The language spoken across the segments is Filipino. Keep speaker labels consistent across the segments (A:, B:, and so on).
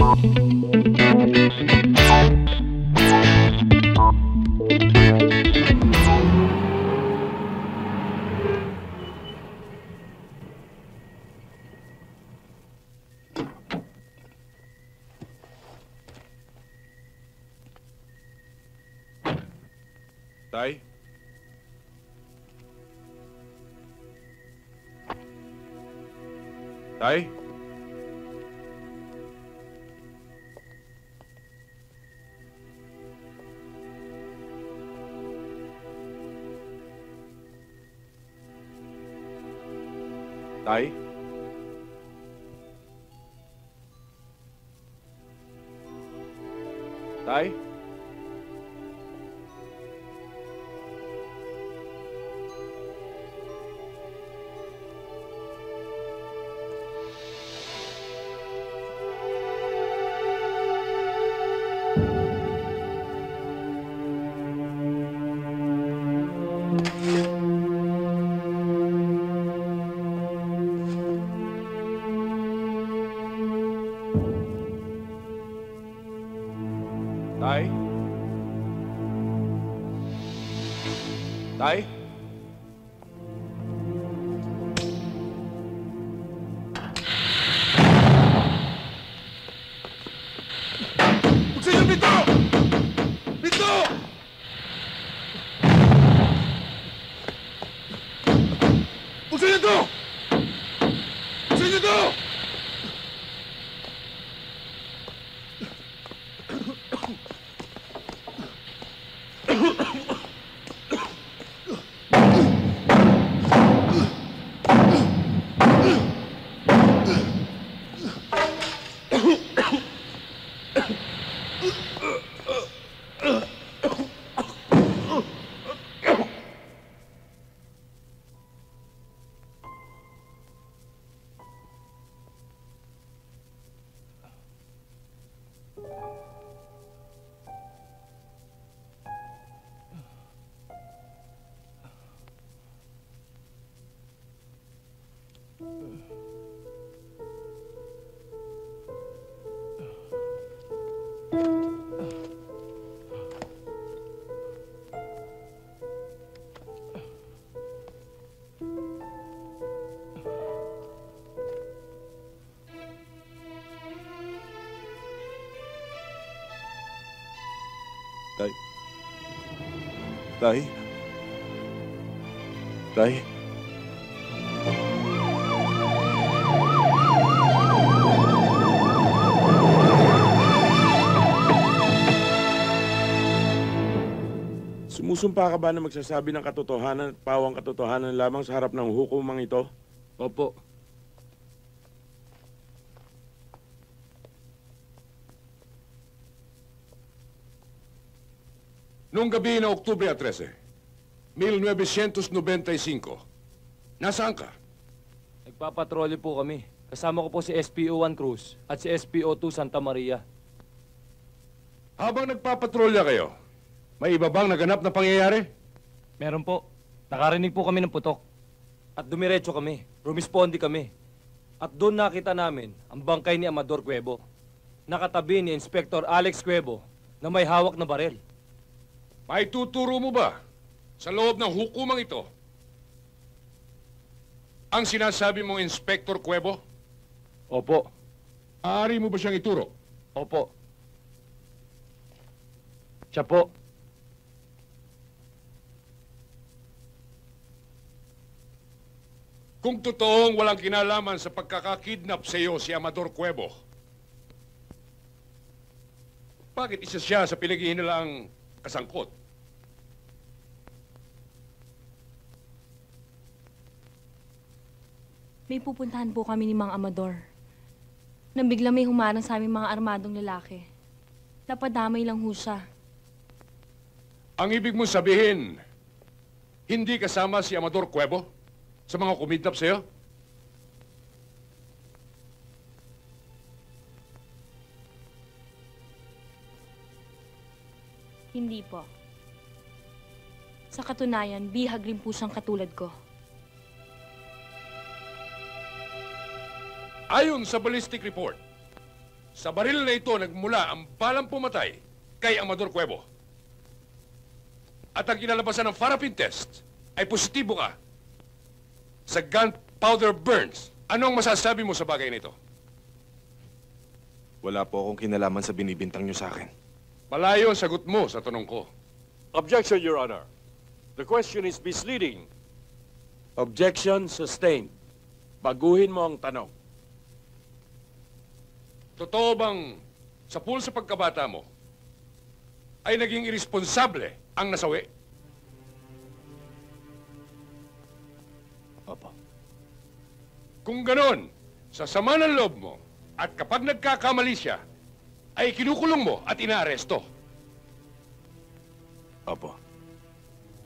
A: Tay? Tay? Tay? Tay? Tay? Tay? Buksan yung pinto! Pinto! Buksan niyo to! Buksan niyo to! Tay? Tay? Tay? Sumusumpa ka ba na magsasabi ng katotohanan at pawang katotohanan lamang sa harap ng hukumang ito?
B: Opo.
C: Noong gabi na Oktubre 13, 1995, nasaan ka?
B: Nagpapatrolyo po kami. Kasama ko po si SPO-1 Cruz at si SPO-2 Santa Maria.
C: Habang nagpapatrolya kayo, may iba bang naganap na pangyayari?
B: Meron po. Nakarinig po kami ng putok. At dumiretso kami. Rumispondi kami. At doon nakita namin ang bangkay ni Amador Cuevo. Nakatabi ni Inspector Alex Cuevo na may hawak na barel.
C: May tuturo mo ba sa loob ng hukumang ito ang sinasabi mong Inspector Cuevo?
B: Opo.
C: Aari mo ba siyang ituro?
B: Opo. Siya po.
C: Kung totoong walang kinalaman sa pagkakakidnap sa iyo si Amador Cuevo, bakit isa siya sa pinaghihinalang kasangkot?
D: May pupuntahan po kami ni Mang Amador. Nang bigla may humarang sa aming mga armadong lalaki. Napadamay lang ho siya.
C: Ang ibig mong sabihin, hindi kasama si Amador Cuevo sa mga kumidnap sa'yo?
D: Hindi po. Sa katunayan, bihag rin po siyang katulad ko.
C: Ayon sa ballistic report, Sa baril na ito nagmula ang balang pumatay kay Amador Cuevo. At ang kinalabasan ng Farapin test ay positibo ka sa gunpowder burns. Ano ang masasabi mo sa bagay nito?
E: Wala po akong kinalaman sa binibintang niyo sa akin.
C: Malayo ang sagot mo sa tanong ko.
F: Objection, Your Honor. The question is misleading.
A: Objection sustained. Baguhin mo ang tanong.
C: Totoo bang sa pool sa pagkabata mo ay naging irresponsable ang nasawi?
E: Opo.
C: Kung ganon, sa sama ng loob mo at kapag nagkakamali siya, ay kinukulong mo at inaaresto.
E: Opo.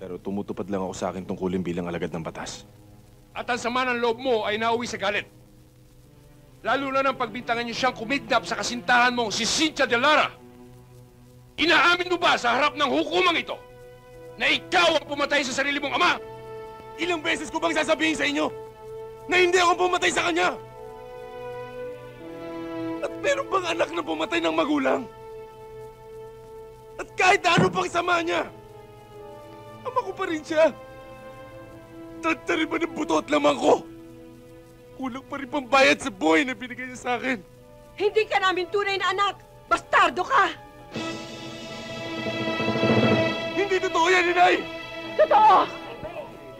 E: Pero tumutupad lang ako sa akin tungkulin bilang alagad ng batas.
C: At ang sama ng loob mo ay nauwi sa galit. Lalo na nang pagbintangan niyo siyang kumidnap sa kasintahan mong si Cynthia de Lara. Inaamin mo ba sa harap ng hukumang ito na ikaw ang pumatay sa sarili mong ama?
E: Ilang beses ko bang sasabihin sa inyo na hindi ako pumatay sa kanya? At meron bang anak na pumatay ng magulang? At kahit ano pang sama niya, ama ko pa rin siya. Tatarin ba ng buto at lamang ko? Kulang pa rin pambayad sa buhay na binigay niya sa akin.
G: Hindi ka namin tunay na anak! Bastardo ka!
E: Hindi totoo yan, Inay!
G: Totoo!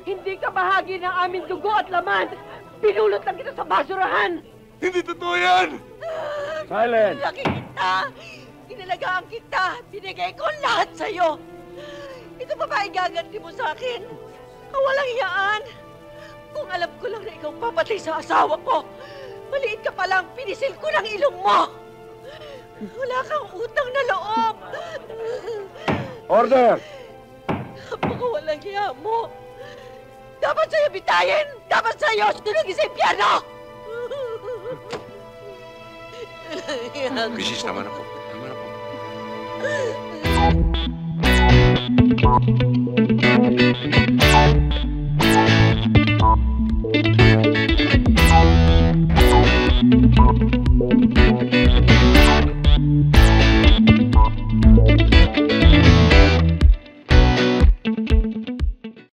G: Hindi ka bahagi ng aming dugo at laman! Pinulot lang kita sa basurahan!
E: Hindi totoo yan!
A: Silence!
G: Laki kita! Inalagaan kita! Binigay ko lahat sa'yo! Ito pa ba igaganti mo sa akin? Kawalang hiyaan! Kung alam ko lang na ikaw papatay sa asawa ko, maliit ka pa lang, pinisil ko ng ilong mo! Wala kang utang na loob!
A: Order!
G: Napakawalang hiya mo! Dapat sa'yo bitayin! Dapat sa'yo sunugin sa impyerno!
C: Mrs. Tama na po. Tama na po.
H: Thank you.